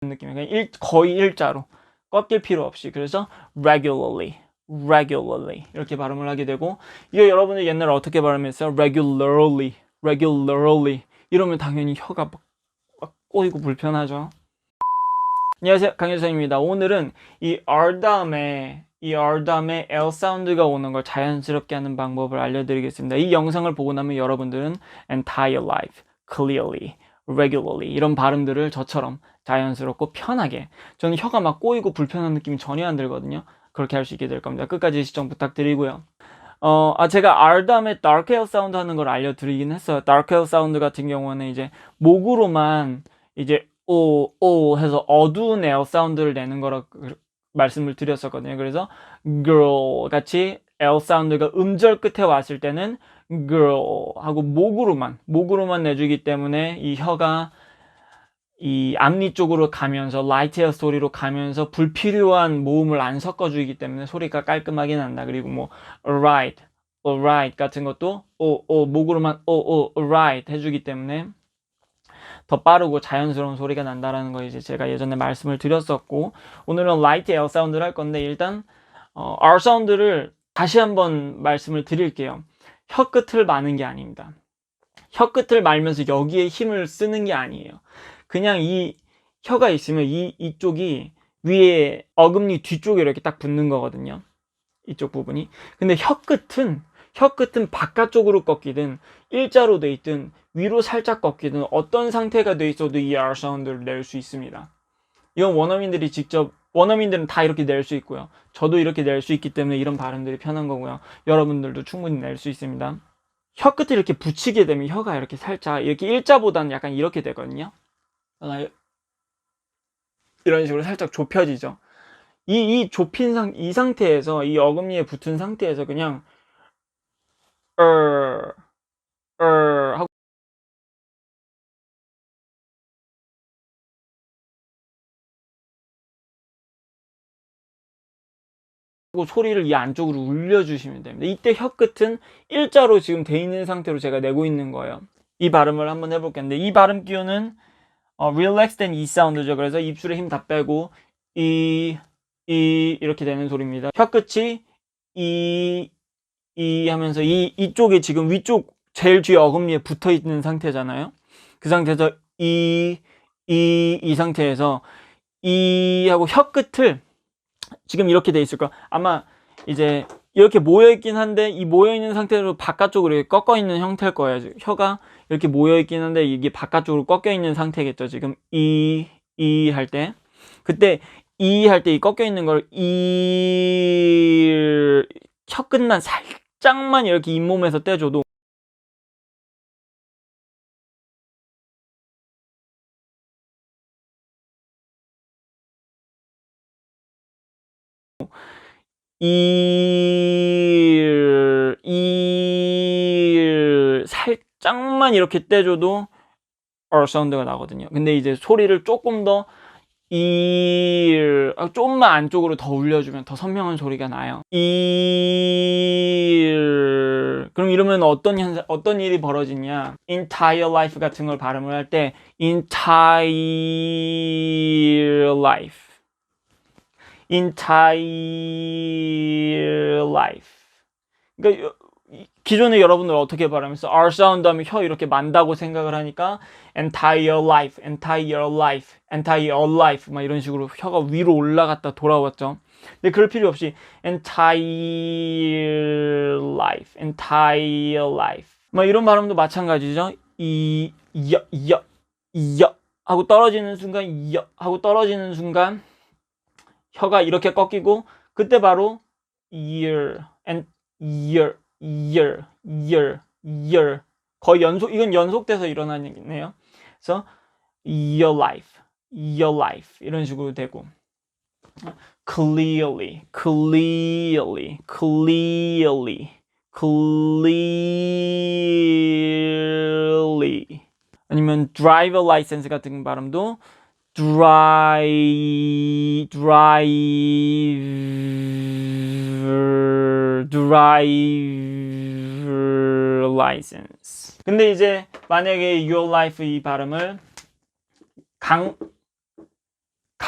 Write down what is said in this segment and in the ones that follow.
느낌이에요. 그냥 거의 일자로 꺾일 필요 없이. 그래서 regularly 이렇게 발음을 하게 되고, 이거 여러분들 옛날에 어떻게 발음했어요? regularly 이러면 당연히 혀가 막 꼬이고 불편하죠. 안녕하세요, 강효성입니다. 오늘은 이 R 다음에 L 사운드가 오는 걸 자연스럽게 하는 방법을 알려드리겠습니다. 이 영상을 보고 나면 여러분들은 entire life, clearly, regularly 이런 발음들을 저처럼 자연스럽고 편하게, 저는 혀가 막 꼬이고 불편한 느낌이 전혀 안 들거든요. 그렇게 할 수 있게 될 겁니다. 끝까지 시청 부탁드리고요. 제가 R 다음에 dark L 사운드 하는 걸 알려드리긴 했어요. dark L 사운드 같은 경우는 이제 목으로만 이제 오 해서 어두운 L 사운드를 내는 거라 말씀을 드렸었거든요. 그래서 girl 같이 L 사운드가 음절 끝에 왔을 때는 girl 하고 목으로만 내주기 때문에 이 혀가 이 앞니 쪽으로 가면서 라이트 에어 소리로 가면서 불필요한 모음을 안 섞어주기 때문에 소리가 깔끔하게 난다. 그리고 뭐 alright 같은 것도 목으로만 alright 해주기 때문에 더 빠르고 자연스러운 소리가 난다라는 거 이제 제가 예전에 말씀을 드렸었고, 오늘은 라이트 에어 사운드를 할 건데, 일단 R 사운드를 다시 한번 말씀을 드릴게요. 혀 끝을 마는 게 아닙니다. 혀 끝을 말면서 여기에 힘을 쓰는 게 아니에요. 그냥 이 혀가 있으면 이쪽이 위에 어금니 뒤쪽에 이렇게 딱 붙는 거거든요. 이쪽 부분이. 근데 혀 끝은 바깥쪽으로 꺾이든 일자로 돼 있든 위로 살짝 꺾이든 어떤 상태가 돼 있어도 이 R 사운드를 낼 수 있습니다. 이건 원어민들은 다 이렇게 낼 수 있고요. 저도 이렇게 낼 수 있기 때문에 이런 발음들이 편한 거고요. 여러분들도 충분히 낼 수 있습니다. 혀 끝을 이렇게 붙이게 되면 혀가 이렇게 살짝 이렇게 일자보다는 약간 이렇게 되거든요. 이런 식으로 살짝 좁혀지죠. 이 좁힌 이 상태에서, 이 어금니에 붙은 상태에서 그냥 하고 소리를 이 안쪽으로 울려주시면 됩니다. 이때 혀 끝은 일자로 지금 돼 있는 상태로 제가 내고 있는 거예요. 이 발음을 한번 해볼게요. 근데 이 발음 기호는 relaxed and E 사운드죠. 그래서 입술에 힘 다 빼고 이렇게 되는 소리입니다. 혀 끝이 이 하면서 이쪽에 지금 위쪽 제일 뒤에 어금니에 붙어 있는 상태잖아요. 그 상태에서 이 상태에서 이 하고 혀 끝을 지금 이렇게 돼 있을 거야. 아마 이제 이렇게 모여 있긴 한데 이 모여 있는 상태로 바깥쪽으로 이렇게 꺾어 있는 형태일 거예요. 혀가 이렇게 모여 있긴 한데 이게 바깥쪽으로 꺾여 있는 상태겠죠. 지금 이 할 때, 그때 이 할 때 이 꺾여 있는 걸 혀 끝만 살짝만 이렇게 잇몸에서 떼줘도 살짝만 이렇게 떼줘도 R 사운드가 나거든요. 근데 이제 소리를 조금 더 좀만 안쪽으로 더 울려주면 더 선명한 소리가 나요. 그럼 이러면 어떤 일이 벌어지냐? entire life 같은 걸 발음을 할 때 entire life. 그러니까 기존에 여러분들 어떻게 발음했어? R 사운드 하면 혀 이렇게 만다고 생각을 하니까 entire life 막 이런 식으로 혀가 위로 올라갔다 돌아왔죠. 근데 그럴 필요 없이 entire life 막 이런 발음도 마찬가지죠. 하고 떨어지는 순간 혀가 이렇게 꺾이고, 그때 바로 year 거의 이건 연속돼서 일어나는 얘기네요. 그래서 your life 이런 식으로 되고, clearly 아니면 driver license 같은 발음도 driver license. 근데 이제 만약에 your life 이 발음을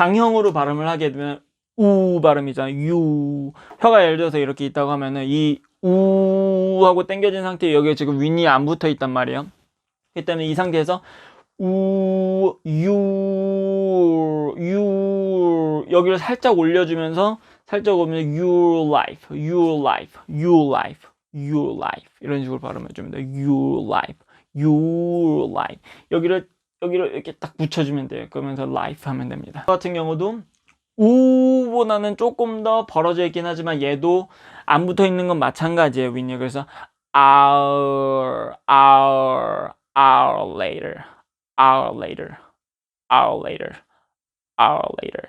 강형으로 발음을 하게 되면 우 발음이잖아요. 유. 혀가 예를 들어서 이렇게 있다고 하면은 이 우 하고 당겨진 상태에 여기에 지금 윗니에 안 붙어 있단 말이에요. 그렇기 때문에 이 상태에서 우, 여기를 살짝 올려주면서 살짝 오면 your life, your life, your life, your life 이런 식으로 발음해 줍니다. your life, your life 여기를 이렇게 딱 붙여주면 돼요. 그러면서 life 하면 됩니다. 저 같은 경우도 우보다는 조금 더 벌어져 있긴 하지만 얘도 안 붙어 있는 건 마찬가지예요. 윈이 그래서 hour later, hour later, hour later, hour later,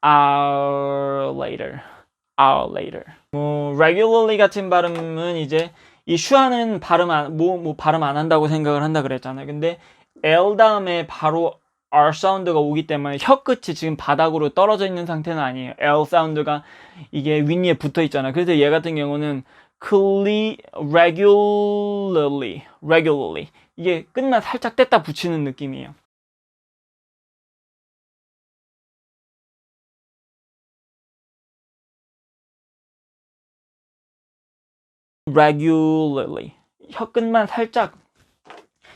hour later, hour later. regularly 같은 발음은 이제 이 슈아는 발음 안 한다고 생각을 한다 그랬잖아요. 근데 L 다음에 바로 R 사운드가 오기 때문에 혀 끝이 지금 바닥으로 떨어져 있는 상태는 아니에요. L 사운드가 이게 윗니에 붙어 있잖아요. 그래서 얘 같은 경우는 regularly 이게 끝만 살짝 뗐다 붙이는 느낌이에요. regularly 혀 끝만 살짝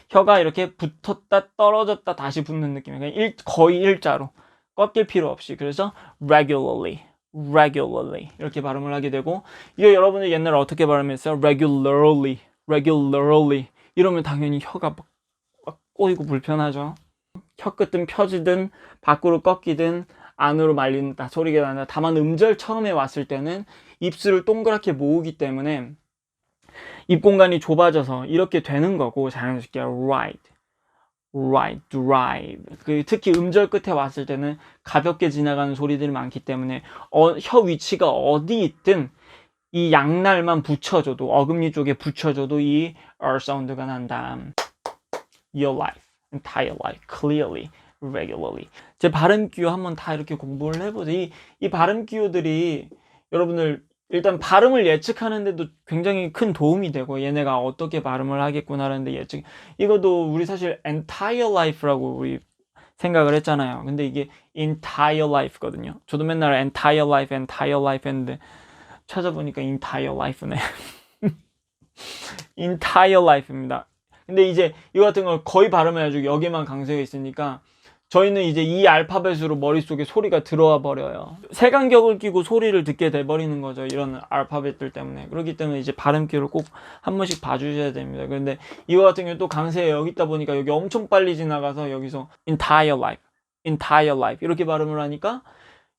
혀가 이렇게 붙었다 떨어졌다 다시 붙는 느낌이에요. 그냥 거의 일자로 꺾일 필요 없이. 그래서 regularly 이렇게 발음을 하게 되고, 이거 여러분들 옛날에 어떻게 발음했어요? regularly 이러면 당연히 혀가 막 꼬이고 불편하죠. 혀 끝은 펴지든 밖으로 꺾이든 안으로 말린다 소리가 나는데, 다만 음절 처음에 왔을 때는 입술을 동그랗게 모으기 때문에 입 공간이 좁아져서 이렇게 되는 거고, 자연스럽게 drive. 특히 음절 끝에 왔을 때는 가볍게 지나가는 소리들이 많기 때문에 혀 위치가 어디 있든 이 양날만 붙여줘도, 어금니 쪽에 붙여줘도 이 R 사운드가 난다. Your life, entire life, clearly, regularly. 제 발음 기호 한번 다 이렇게 공부를 해보죠. 이 발음 기호들이 여러분들 일단 발음을 예측하는데도 굉장히 큰 도움이 되고, 얘네가 어떻게 발음을 하겠구나라는데 예측. 이것도 우리 사실 entire life라고 우리 생각을 했잖아요. 근데 이게 entire life거든요. 저도 맨날 entire life 했는데 찾아보니까 entire life네. entire life입니다. 근데 이제 이거 같은 걸 거의 발음해가지고 여기만 강세가 있으니까 저희는 이제 이 알파벳으로 머릿속에 소리가 들어와 버려요. 색안경을 끼고 소리를 듣게 돼버리는 거죠. 이런 알파벳들 때문에. 그렇기 때문에 이제 발음기를 꼭 한 번씩 봐주셔야 됩니다. 그런데 이거 같은 경우 또 강세에 여기 있다 보니까 여기 엄청 빨리 지나가서 여기서 entire life 이렇게 발음을 하니까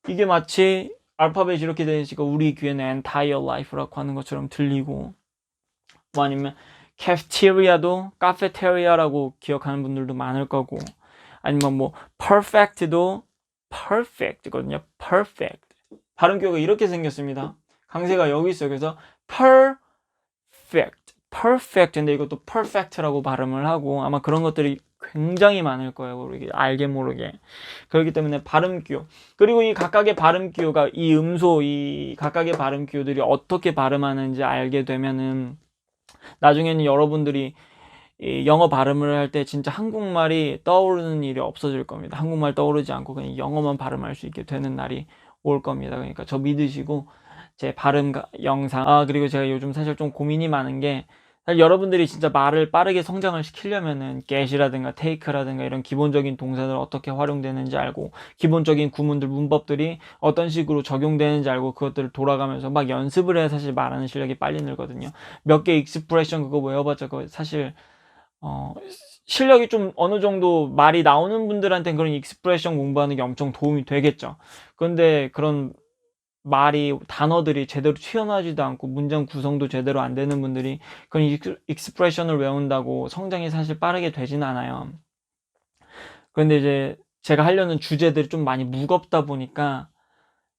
이게 마치 알파벳이 이렇게 되니까 우리 귀에는 entire life라고 하는 것처럼 들리고, 뭐 아니면 cafeteria도 카페테리아라고 기억하는 분들도 많을 거고, 아니면 뭐 perfect도 perfect거든요. perfect. 발음 기호가 이렇게 생겼습니다. 강세가 여기 있어요. 그래서 perfect. 근데 이것도 perfect라고 발음을 하고, 아마 그런 것들이 굉장히 많을 거예요. 우리 알게 모르게. 그렇기 때문에 발음 기호, 그리고 이 각각의 발음 기호가 이 음소, 이 각각의 발음 기호들이 어떻게 발음하는지 알게 되면은 나중에는 여러분들이 이 영어 발음을 할 때 진짜 한국말이 떠오르는 일이 없어질 겁니다. 한국말 떠오르지 않고 그냥 영어만 발음할 수 있게 되는 날이 올 겁니다. 그러니까 저 믿으시고 제 발음 영상, 그리고 제가 요즘 사실 좀 고민이 많은 게, 사실 여러분들이 진짜 말을 빠르게 성장을 시키려면은 get이라든가 take라든가 이런 기본적인 동사들 어떻게 활용되는지 알고, 기본적인 구문들, 문법들이 어떤 식으로 적용되는지 알고, 그것들을 돌아가면서 막 연습을 해야 사실 말하는 실력이 빨리 늘거든요. 몇 개 익스프레션 그거 외워봤자 그거 사실 실력이 좀 어느 정도 말이 나오는 분들한테는 그런 익스프레션 공부하는 게 엄청 도움이 되겠죠. 그런데 그런 말이, 단어들이 제대로 튀어나오지도 않고 문장 구성도 제대로 안 되는 분들이 그런 익스프레션을 외운다고 성장이 사실 빠르게 되진 않아요. 그런데 이제 제가 하려는 주제들이 좀 많이 무겁다 보니까,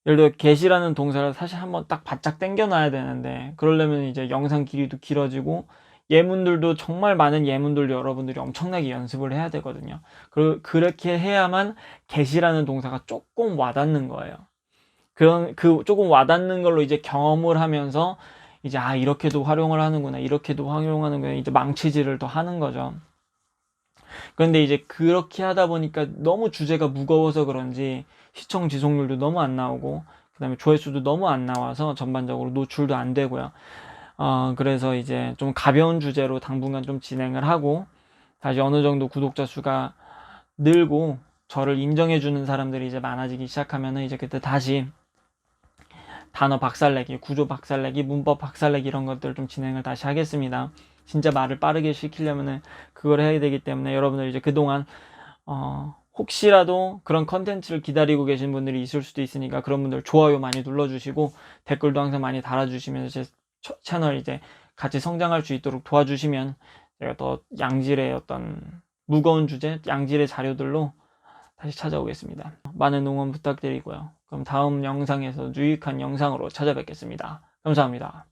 예를 들어 get이라는 동사를 사실 한번 딱 바짝 당겨놔야 되는데, 그러려면 이제 영상 길이도 길어지고 예문들도 정말 많은 예문들도 여러분들이 엄청나게 연습을 해야 되거든요. 그렇게 해야만 get이라는 동사가 조금 와닿는 거예요. 그 조금 와닿는 걸로 이제 경험을 하면서 이제 이렇게도 활용을 하는구나, 이렇게도 활용하는구나, 이제 망치질을 더 하는 거죠. 그런데 이제 그렇게 하다 보니까 너무 주제가 무거워서 그런지 시청 지속률도 너무 안 나오고, 그 다음에 조회수도 너무 안 나와서 전반적으로 노출도 안 되고요. 그래서 이제 좀 가벼운 주제로 당분간 좀 진행을 하고, 다시 어느 정도 구독자 수가 늘고 저를 인정해주는 사람들이 이제 많아지기 시작하면은 이제 그때 다시 단어 박살내기, 구조 박살내기, 문법 박살내기 이런 것들 좀 진행을 다시 하겠습니다. 진짜 말을 빠르게 시키려면은 그걸 해야 되기 때문에 여러분들 이제 그동안 혹시라도 그런 컨텐츠를 기다리고 계신 분들이 있을 수도 있으니까 그런 분들 좋아요 많이 눌러주시고 댓글도 항상 많이 달아주시면서 제 채널 이제 같이 성장할 수 있도록 도와주시면 제가 더 양질의 어떤 무거운 주제, 양질의 자료들로 다시 찾아오겠습니다. 많은 응원 부탁드리고요. 그럼 다음 영상에서 유익한 영상으로 찾아뵙겠습니다. 감사합니다.